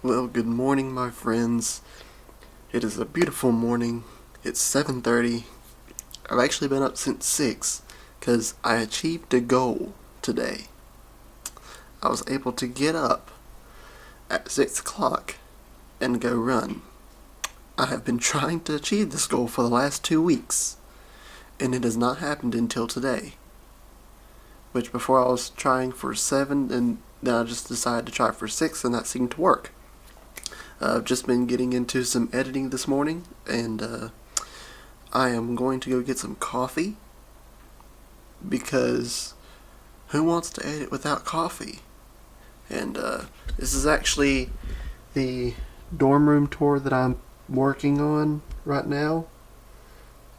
Well, good morning, my friends. It is a beautiful morning. It's 7:30. I've actually been up since 6 because I achieved a goal today. I was able to get up at 6 o'clock and go run. I have been trying to achieve this goal for the last 2 weeks, and it has not happened until today. Which before I was trying for 7, and then I just decided to try for 6, and that seemed to work. I've just been getting into some editing this morning, and I am going to go get some coffee, because who wants to edit without coffee? And this is actually the dorm room tour that I'm working on right now,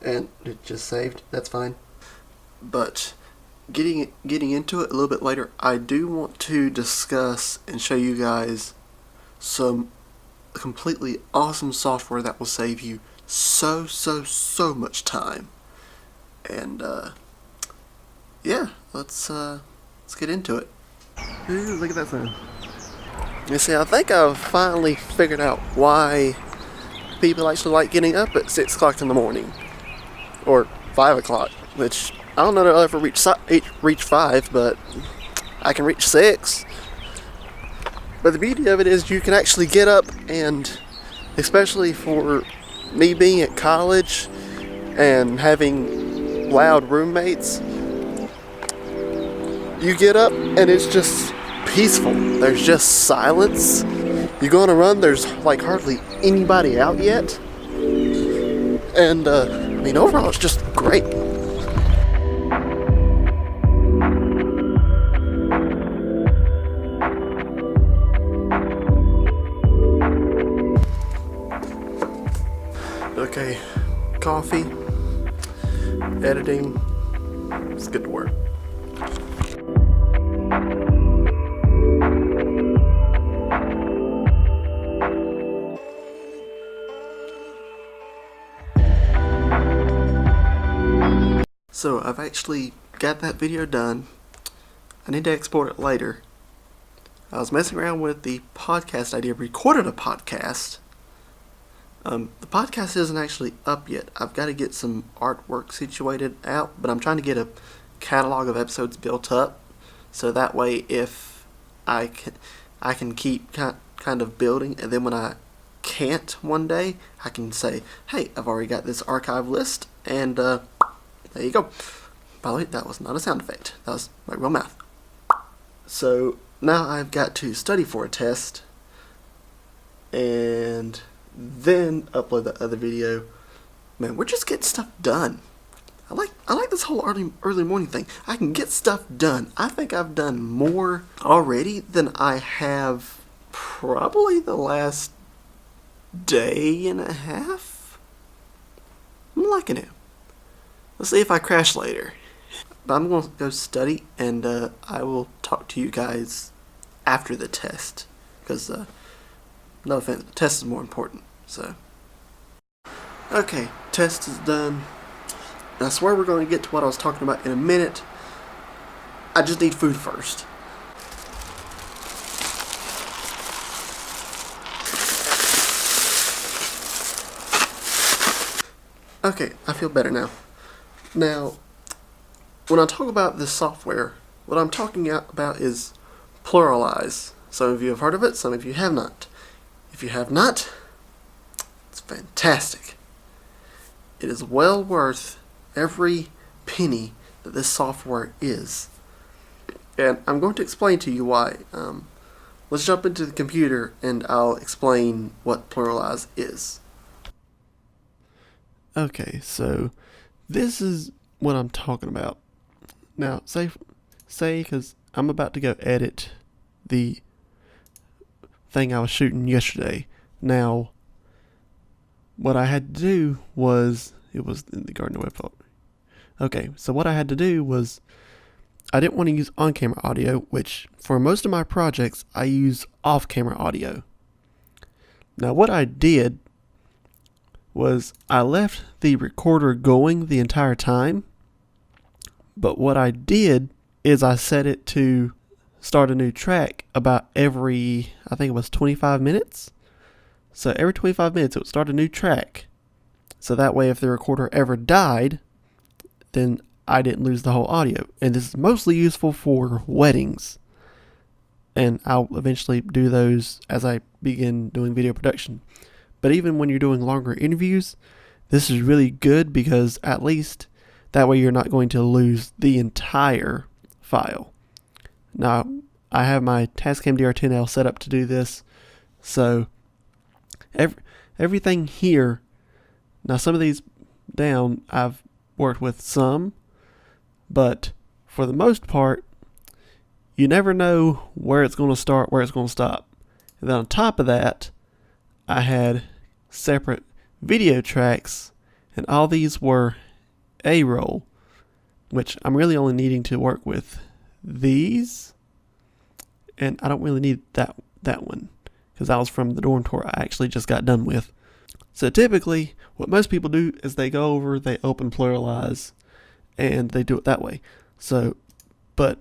and it just saved, that's fine. But getting into it a little bit later, I do want to discuss and show you guys some completely awesome software that will save you so much time. And yeah, let's get into it. Ooh, look at that thing. You see, I think I've finally figured out why people actually like getting up at 6 o'clock in the morning, or 5 o'clock, which I don't know that I'll ever reach 5, but I can reach 6. But the beauty of it is you can actually get up, and especially for me being at college and having loud roommates, you get up and it's just peaceful. There's just silence. You go on a run, there's like hardly anybody out yet. And overall it's just great. Okay, coffee, editing, it's good to work. So I've actually got that video done. I need to export it later. I was messing around with the podcast idea, recorded a podcast. The podcast isn't actually up yet. I've got to get some artwork situated out, but I'm trying to get a catalog of episodes built up, so that way if I can keep kind of building, and then when I can't one day, I can say, hey, I've already got this archive list, and there you go. By the way, that was not a sound effect. That was my real mouth. So now I've got to study for a test, and then upload that other video. Man, we're just getting stuff done. I like this whole early morning thing. I can get stuff done. I think I've done more already than I have probably the last day and a half. I'm liking it. Let's see if I crash later. But I'm going to go study, and I will talk to you guys after the test, because no offense, the test is more important. So, okay, test is done. And I swear we're going to get to what I was talking about in a minute. I just need food first. Okay, I feel better now. Now, when I talk about this software, what I'm talking about is Pluraleyes. Some of you have heard of it, some of you have not. If you have not, it's fantastic. It is well worth every penny that this software is. And I'm going to explain to you why. Let's jump into the computer and I'll explain what Pluraleyes is. Okay, so this is what I'm talking about. Now, say, because I'm about to go edit the thing I was shooting yesterday. Now, what I had to do was, it was in the Gardner Web folder. Okay, so what I had to do was, I didn't want to use on-camera audio, which for most of my projects, I use off-camera audio. Now, what I did was I left the recorder going the entire time, but what I did is I set it to start a new track about every, I think it was 25 minutes. So every 25 minutes it would start a new track. So that way if the recorder ever died, then I didn't lose the whole audio. And this is mostly useful for weddings. And I'll eventually do those as I begin doing video production. But even when you're doing longer interviews, this is really good because at least that way you're not going to lose the entire file. Now, I have my Tascam DR10L set up to do this. So everything here, now some of these down I've worked with some, but for the most part, you never know where it's going to start, where it's going to stop. And then on top of that, I had separate video tracks, and all these were A-roll, which I'm really only needing to work with these, and I don't really need that one, because that was from the dorm tour I actually just got done with. So typically, what most people do is they go over, they open Pluraleyes, and they do it that way. So, but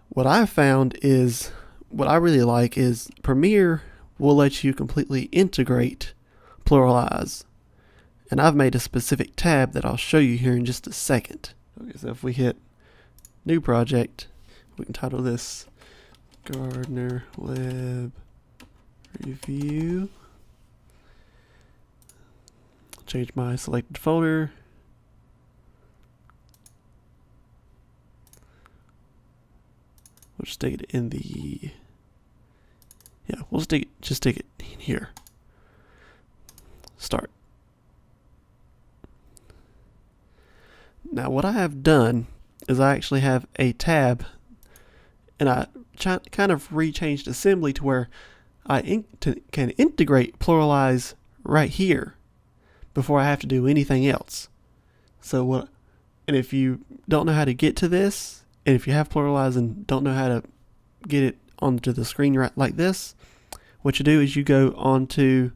what I found is, what I really like is Premiere will let you completely integrate Pluraleyes. And I've made a specific tab that I'll show you here in just a second. Okay, so if we hit New Project, we can title this Gardner Web Review. Change my selected folder. We'll just stick it in the, we'll just stick it in here. Start. Now what I have done is I actually have a tab, and I kind of rechanged assembly to where I can integrate Pluraleyes right here before I have to do anything else. So and if you don't know how to get to this, and if you have Pluraleyes and don't know how to get it onto the screen right like this, what you do is you go to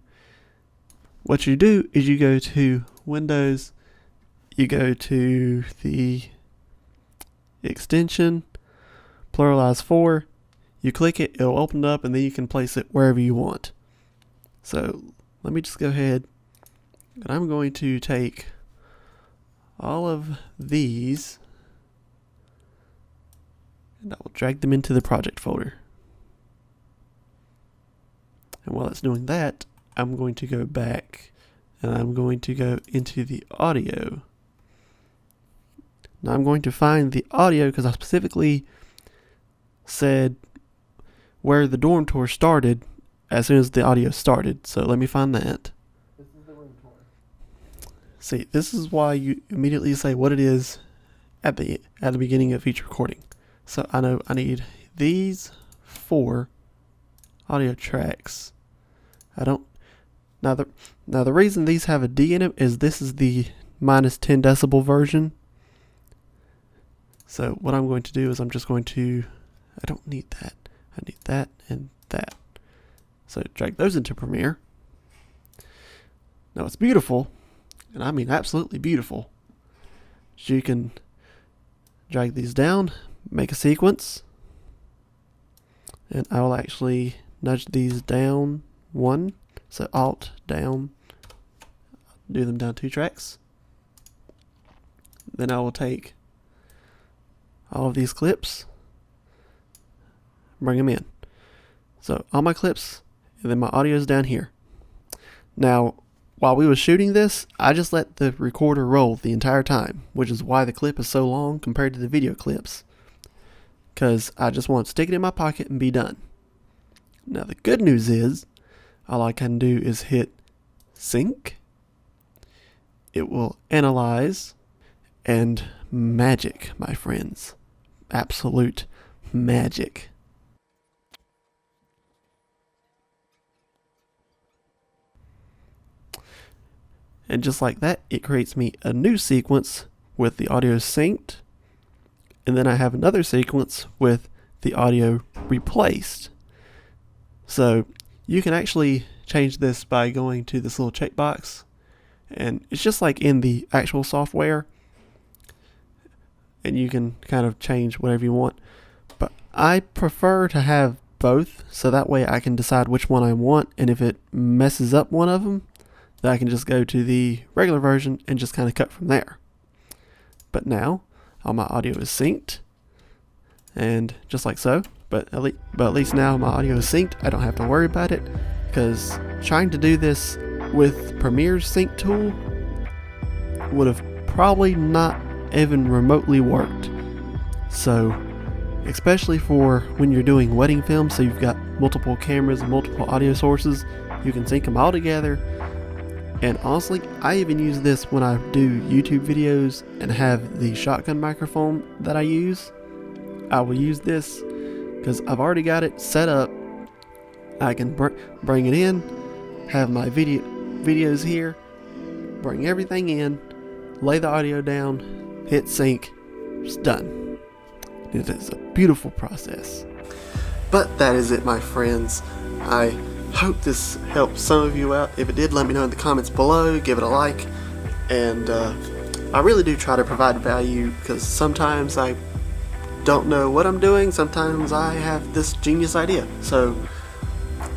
Windows, you go to the extension, Pluraleyes 4, you click it, it'll open up, and then you can place it wherever you want. So let me just go ahead, and I'm going to take all of these, and I will drag them into the project folder. And while it's doing that, I'm going to go back, and I'm going to go into the audio. Now I'm going to find the audio because I specifically said where the dorm tour started as soon as the audio started. So let me find that. This is the room tour. See, this is why you immediately say what it is at the beginning of each recording. So I know I need these 4 audio tracks. Now the reason these have a D in it is this is the minus 10 decibel version. So what I'm going to do is I'm just going to, I don't need that. I need that and that. So drag those into Premiere. Now it's beautiful, and I mean absolutely beautiful. So you can drag these down, make a sequence, and I will actually nudge these down 1. So Alt down, do them down 2 tracks. Then I will take all of these clips, bring them in. So all my clips, and then my audio is down here. Now, while we was shooting this, I just let the recorder roll the entire time, which is why the clip is so long compared to the video clips. Because I just want to stick it in my pocket and be done. Now the good news is, all I can do is hit sync. It will analyze, and magic, my friends. Absolute magic. And just like that, it creates me a new sequence with the audio synced, and then I have another sequence with the audio replaced. So you can actually change this by going to this little checkbox, and it's just like in the actual software, and you can kind of change whatever you want. But I prefer to have both, so that way I can decide which one I want, and if it messes up one of them, then I can just go to the regular version and just kind of cut from there. But now, all my audio is synced, and just like so, but at least now my audio is synced. I don't have to worry about it, because trying to do this with Premiere's sync tool would have probably not even remotely worked. So, especially for when you're doing wedding films, so you've got multiple cameras and multiple audio sources, you can sync them all together. And honestly, I even use this when I do YouTube videos and have the shotgun microphone that I use. I will use this because I've already got it set up. I can bring it in, have my videos here, bring everything in, lay the audio down, hit sync, it's done. It is a beautiful process. But that is it, my friends. I hope this helped some of you out. If it did, let me know in the comments below. Give it a like. And I really do try to provide value, because sometimes I don't know what I'm doing. Sometimes I have this genius idea. So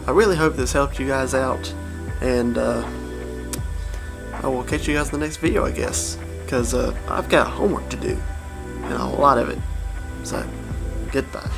I really hope this helped you guys out. And I will catch you guys in the next video, I guess. Because I've got homework to do. And a lot of it. So, goodbye.